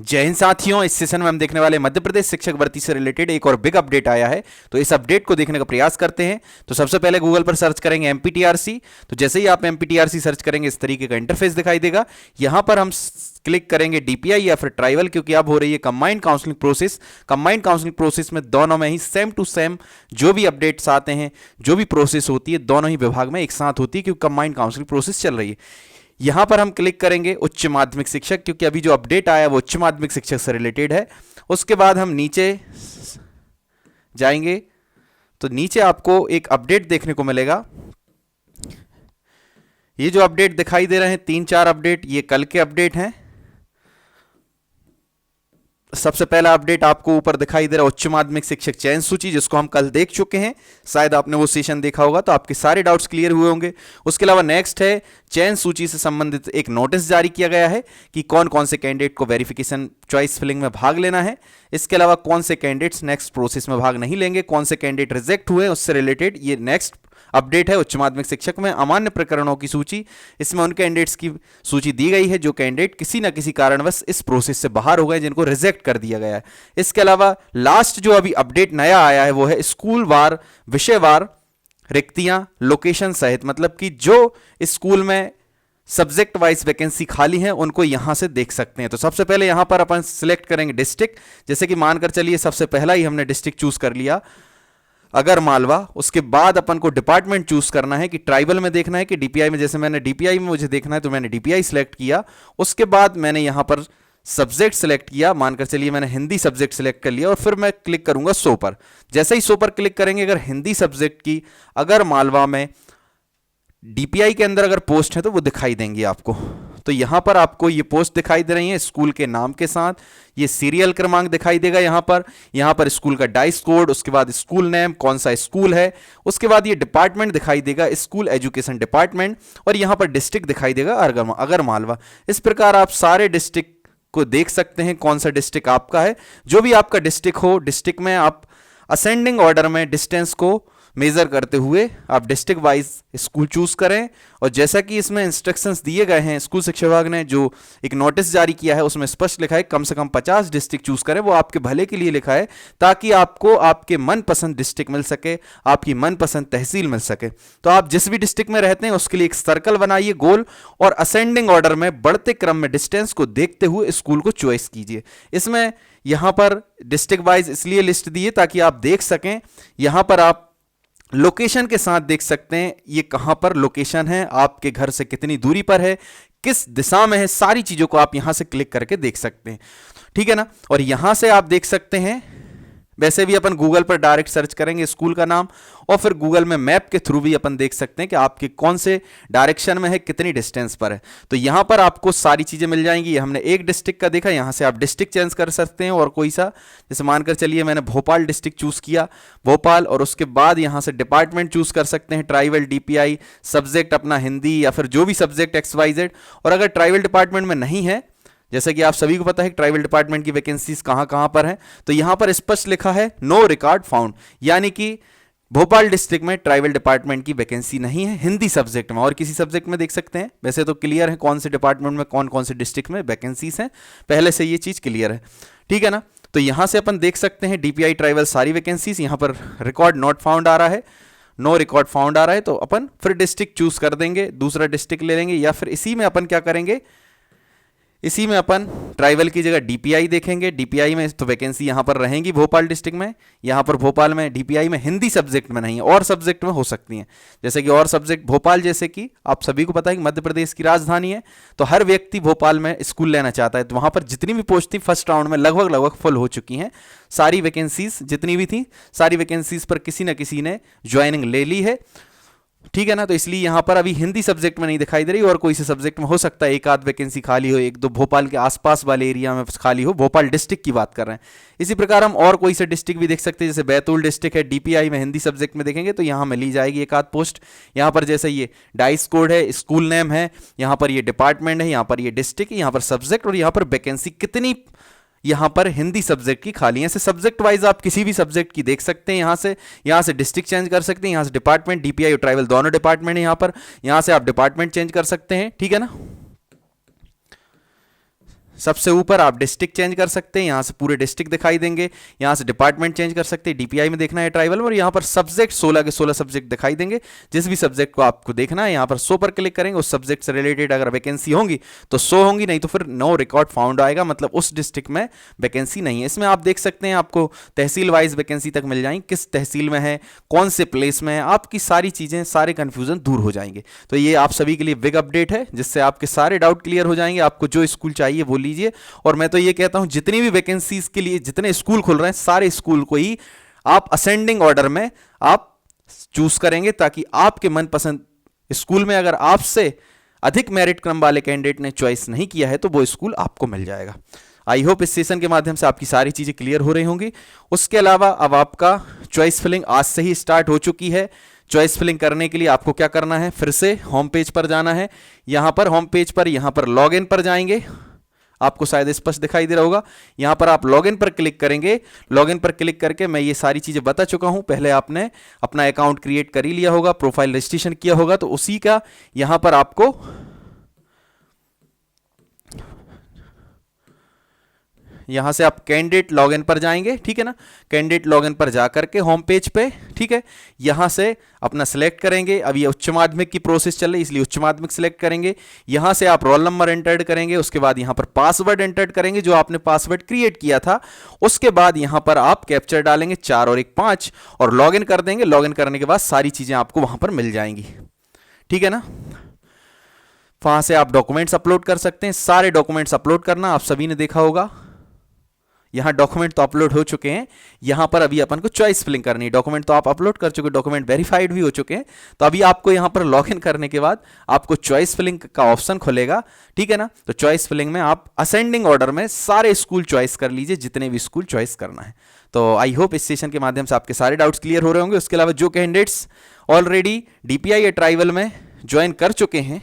जय हिंद साथियों, इस सेशन में हम देखने वाले मध्य प्रदेश शिक्षक भर्ती से रिलेटेड एक और बिग अपडेट आया है। तो इस अपडेट को देखने का प्रयास करते हैं। तो सबसे पहले गूगल पर सर्च करेंगे एमपीटीआरसी। तो जैसे ही आप एमपीटीआरसी सर्च करेंगे इस तरीके का इंटरफेस दिखाई देगा। यहां पर हम क्लिक करेंगे डीपीआई या फिर ट्राइबल, क्योंकि अब हो रही है combined counselling process. Combined counselling process में दोनों में ही सेम टू सेम जो भी अपडेट्स आते हैं, जो भी प्रोसेस होती है, दोनों ही विभाग में एक साथ होती है, क्योंकि कंबाइंड काउंसलिंग प्रोसेस चल रही है। यहां पर हम क्लिक करेंगे उच्च माध्यमिक शिक्षक, क्योंकि अभी जो अपडेट आया वो उच्च माध्यमिक शिक्षक से रिलेटेड है। उसके बाद हम नीचे जाएंगे तो नीचे आपको एक अपडेट देखने को मिलेगा। ये जो अपडेट दिखाई दे रहे हैं 3-4 अपडेट, ये कल के अपडेट हैं। सबसे पहला अपडेट आपको ऊपर दिखाई दे रहा है उच्च माध्यमिक शिक्षक चयन सूची, जिसको हम कल देख चुके हैं। शायद आपने वो सेशन देखा होगा तो आपके सारे डाउट्स क्लियर हुए होंगे। उसके अलावा नेक्स्ट है चयन सूची से संबंधित एक नोटिस जारी किया गया है कि कौन कौन से कैंडिडेट को वेरिफिकेशन चॉइस फिलिंग में भाग लेना है। इसके अलावा कौन से कैंडिडेट्स नेक्स्ट प्रोसेस में भाग नहीं लेंगे, कौन से कैंडिडेट रिजेक्ट हुए, उससे रिलेटेड ये नेक्स्ट अपडेट है। उच्च माध्यमिक शिक्षक में अमान्य प्रकरणों की सूची, इसमें उन कैंडिडेट्स की सूची दी गई है जो कैंडिडेट किसी ना किसी कारणवश इस प्रोसेस से बाहर हो गए, जिनको रिजेक्ट कर दिया गया है। इसके अलावा लास्ट जो अभी अपडेट नया आया है वो है स्कूल वार, विषयवार रिक्तियां लोकेशन सहित, मतलब कि जो स्कूल में सब्जेक्ट वाइज वैकेंसी खाली है उनको यहां से देख सकते हैं। तो सबसे पहले यहां पर अपन सिलेक्ट करेंगे डिस्ट्रिक्ट। जैसे कि मानकर चलिए सबसे पहला ही हमने डिस्ट्रिक्ट चूज कर लिया अगर मालवा। उसके बाद अपन को डिपार्टमेंट चूज करना है कि ट्राइबल में देखना है कि डीपीआई में। जैसे मैंने डीपीआई में मुझे देखना है तो मैंने डीपीआई सिलेक्ट किया। उसके बाद मैंने यहां पर सब्जेक्ट सिलेक्ट किया, मानकर चलिए मैंने हिंदी सब्जेक्ट सिलेक्ट कर लिया और फिर मैं क्लिक करूंगा शो पर। जैसे ही शो पर क्लिक करेंगे, अगर हिंदी सब्जेक्ट की अगर मालवा में डीपीआई के अंदर अगर पोस्ट है तो वो दिखाई देंगी आपको। तो यहां पर आपको ये पोस्ट दिखाई दे रही है स्कूल के नाम के साथ, ये सीरियल क्रमांक दिखाई देगा यहां पर स्कूल का डाइस कोड, उसके बाद स्कूल नेम, कौन सा स्कूल है, उसके बाद ये डिपार्टमेंट दिखाई देगा स्कूल एजुकेशन डिपार्टमेंट, और यहां पर डिस्ट्रिक्ट दिखाई देगा अगर मालवा। इस प्रकार आप सारे डिस्ट्रिक्ट को देख सकते हैं कौन सा डिस्ट्रिक्ट आपका है। जो भी आपका डिस्ट्रिक्ट हो, डिस्ट्रिक्ट में आप असेंडिंग ऑर्डर में डिस्टेंस को मेजर करते हुए आप डिस्ट्रिक्ट वाइज स्कूल चूज करें। और जैसा कि इसमें इंस्ट्रक्शंस दिए गए हैं, स्कूल शिक्षा विभाग ने जो एक नोटिस जारी किया है उसमें स्पष्ट लिखा है कम से कम 50 डिस्ट्रिक्ट चूज करें। वो आपके भले के लिए लिखा है ताकि आपको आपके मनपसंद डिस्ट्रिक्ट मिल सके, आपकी मनपसंद तहसील मिल सके। तो आप जिस भी डिस्ट्रिक्ट में रहते हैं उसके लिए एक सर्कल बनाइए गोल, और असेंडिंग ऑर्डर में बढ़ते क्रम में डिस्टेंस को देखते हुए स्कूल को चॉइस कीजिए। इसमें यहां पर डिस्ट्रिक्ट वाइज इसलिए लिस्ट दी है ताकि आप देख सकें। यहां पर आप लोकेशन के साथ देख सकते हैं ये कहां पर लोकेशन है, आपके घर से कितनी दूरी पर है, किस दिशा में है, सारी चीजों को आप यहां से क्लिक करके देख सकते हैं। ठीक है ना। और यहां से आप देख सकते हैं, वैसे भी अपन गूगल पर डायरेक्ट सर्च करेंगे स्कूल का नाम, और फिर गूगल में मैप के थ्रू भी अपन देख सकते हैं कि आपके कौन से डायरेक्शन में है, कितनी डिस्टेंस पर है। तो यहां पर आपको सारी चीजें मिल जाएंगी। हमने एक डिस्ट्रिक्ट का देखा, यहां से आप डिस्ट्रिक्ट चेंज कर सकते हैं और कोई सा, जैसे मानकर चलिए मैंने भोपाल डिस्ट्रिक्ट चूज किया, भोपाल, और उसके बाद यहां से डिपार्टमेंट चूज कर सकते हैं ट्राइबल, डीपीआई, सब्जेक्ट अपना हिंदी या फिर जो भी सब्जेक्ट XYZ। और अगर ट्राइबल डिपार्टमेंट में नहीं है, जैसे कि आप सभी को पता है ट्राइबल डिपार्टमेंट की वैकेंसीज कहां कहां पर है, तो यहां पर स्पष्ट लिखा है नो रिकॉर्ड फाउंड, यानी कि भोपाल डिस्ट्रिक्ट में ट्राइबल डिपार्टमेंट की वैकेंसी नहीं है हिंदी सब्जेक्ट में। और किसी सब्जेक्ट में देख सकते हैं, वैसे तो क्लियर है कौन से डिपार्टमेंट में कौन कौन से डिस्ट्रिक्ट में वैकेंसीज हैं, पहले से ये चीज क्लियर है। ठीक है ना। तो यहां से अपन देख सकते हैं डीपीआई ट्राइबल सारी वैकेंसीज, यहां पर रिकॉर्ड नॉट फाउंड आ रहा है, नो रिकॉर्ड फाउंड आ रहा है। तो अपन फिर डिस्ट्रिक्ट चूज कर देंगे, दूसरा डिस्ट्रिक्ट ले लेंगे, या फिर इसी में अपन क्या करेंगे, इसी में अपन ट्राइबल की जगह डीपीआई देखेंगे। डीपीआई में तो वैकेंसी यहां पर रहेंगी भोपाल डिस्ट्रिक्ट में, यहां पर भोपाल में डीपीआई में हिंदी सब्जेक्ट में नहीं है, और सब्जेक्ट में हो सकती हैं। जैसे कि और सब्जेक्ट भोपाल, जैसे कि आप सभी को पता है कि मध्य प्रदेश की राजधानी है, तो हर व्यक्ति भोपाल में स्कूल लेना चाहता है। तो वहां पर जितनी भी पोस्ट थी फर्स्ट राउंड में लगभग फुल हो चुकी हैं। सारी वैकेंसीज जितनी भी थी, सारी वैकेंसीज पर किसी न किसी ने ज्वाइनिंग ले ली है। ठीक है ना। तो इसलिए यहां पर अभी हिंदी सब्जेक्ट में नहीं दिखाई दे रही, और कोई से सब्जेक्ट में हो सकता है एक आध वैकेंसी खाली हो, एक दो भोपाल के आसपास वाले एरिया में खाली हो। भोपाल डिस्ट्रिक्ट की बात कर रहे हैं। इसी प्रकार हम और कोई से डिस्ट्रिक्ट भी देख सकते हैं, जैसे बैतूल डिस्ट्रिक्ट है, डीपीआई में हिंदी सब्जेक्ट में देखेंगे तो यहां मिली जाएगी एक आध पोस्ट। यहां पर जैसे ये डाइस कोड है, स्कूल नेम है, यहां पर ये डिपार्टमेंट है, यहां पर ये डिस्ट्रिक्ट, यहां पर सब्जेक्ट, और यहां पर वैकेंसी कितनी यहां पर हिंदी सब्जेक्ट की खाली है। ऐसे सब्जेक्ट वाइज आप किसी भी सब्जेक्ट की देख सकते हैं। यहां से डिस्ट्रिक्ट चेंज कर सकते हैं, यहां से डिपार्टमेंट, डीपीआई और ट्राइबल दोनों डिपार्टमेंट है यहां से आप डिपार्टमेंट चेंज कर सकते हैं। ठीक है ना। सबसे ऊपर आप डिस्ट्रिक्ट चेंज कर सकते हैं, यहाँ से पूरे डिस्ट्रिक्ट दिखाई देंगे, यहाँ से डिपार्टमेंट चेंज कर सकते हैं, डीपीआई में देखना है ट्राइबल में, और यहाँ पर सब्जेक्ट 16 के 16 सब्जेक्ट दिखाई देंगे। जिस भी सब्जेक्ट को आपको देखना है यहाँ पर शो पर क्लिक करेंगे, उस सब्जेक्ट से रिलेटेड अगर वैकेंसी होंगी तो शो होंगी, नहीं तो फिर नो रिकॉर्ड फाउंड आएगा, मतलब उस डिस्ट्रिक्ट में वैकेंसी नहीं है। इसमें आप देख सकते हैं आपको तहसील वाइज वैकेंसी तक मिल जाएंगी, किस तहसील में है, कौन से प्लेस में है, आपकी सारी चीज़ें, सारे कन्फ्यूजन दूर हो जाएंगे। तो ये आप सभी के लिए बिग अपडेट है, जिससे आपके सारे डाउट क्लियर हो जाएंगे। आपको जो स्कूल चाहिए वो लीजिए, और मैं तो ये कहता हूं जितनी भी वैकेंसीज के लिए जितने स्कूल खुल रहे हैं सारे स्कूल को ही आप असेंडिंग ऑर्डर में आप चूज करेंगे, ताकि आपके मनपसंद स्कूल में अगर आपसे अधिक मेरिट क्रम वाले कैंडिडेट ने चॉइस नहीं किया है तो वो स्कूल आपको मिल जाएगा। आई होप इस सेशन के माध्यम से आपकी सारी चीजें क्लियर हो रही होंगी। उसके अलावा अब आपका चॉइस फिलिंग आज से ही स्टार्ट हो चुकी है। चॉइस फिलिंग करने के लिए आपको क्या करना है, फिर से होम पेज पर जाना है। यहां पर होम पेज पर यहां पर लॉगिन पर जाएंगे, आपको शायद स्पष्ट दिखाई दे रहा होगा। यहां पर आप लॉगिन पर क्लिक करेंगे। लॉगिन पर क्लिक करके मैं ये सारी चीजें बता चुका हूं, पहले आपने अपना अकाउंट क्रिएट कर ही लिया होगा, प्रोफाइल रजिस्ट्रेशन किया होगा, तो उसी का यहां पर आपको यहां से आप कैंडिडेट लॉगिन पर जाएंगे, ठीक है ना। कैंडिडेट लॉगिन पर जाकर के होम पेज पे, ठीक है, यहां से अपना सिलेक्ट करेंगे। अब ये उच्च माध्यमिक की प्रोसेस चल रही है इसलिए उच्च माध्यमिक सिलेक्ट करेंगे। यहां से आप रोल नंबर एंटर करेंगे, उसके बाद यहां पर पासवर्ड एंटर करेंगे जो आपने पासवर्ड क्रिएट किया था। उसके बाद यहां पर आप कैप्चर डालेंगे 4 और 1 5 और लॉगिन कर देंगे। लॉगिन करने के बाद सारी चीजें आपको वहां पर मिल जाएंगी, ठीक है ना। वहां से आप डॉक्यूमेंट्स अपलोड कर सकते हैं, सारे डॉक्यूमेंट्स अपलोड करना आप सभी ने देखा होगा। यहां डॉक्यूमेंट तो अपलोड हो चुके हैं, यहां पर अभी अपन को चॉइस फिलिंग करनी है। डॉक्यूमेंट तो आप अपलोड कर चुके, डॉक्यूमेंट वेरीफाइड भी हो चुके हैं, तो अभी आपको यहां पर लॉगिन करने के बाद आपको चॉइस फिलिंग का ऑप्शन खुलेगा, ठीक है ना। तो चॉइस फिलिंग में आप असेंडिंग ऑर्डर में सारे स्कूल चॉइस कर लीजिए, जितने भी स्कूल चॉइस करना है। तो आई होप इस सेशन के माध्यम से आपके सारे डाउट्स क्लियर हो रहे होंगे। उसके अलावा जो कैंडिडेट्स ऑलरेडी डीपीआई या ट्राइबल में ज्वाइन कर चुके हैं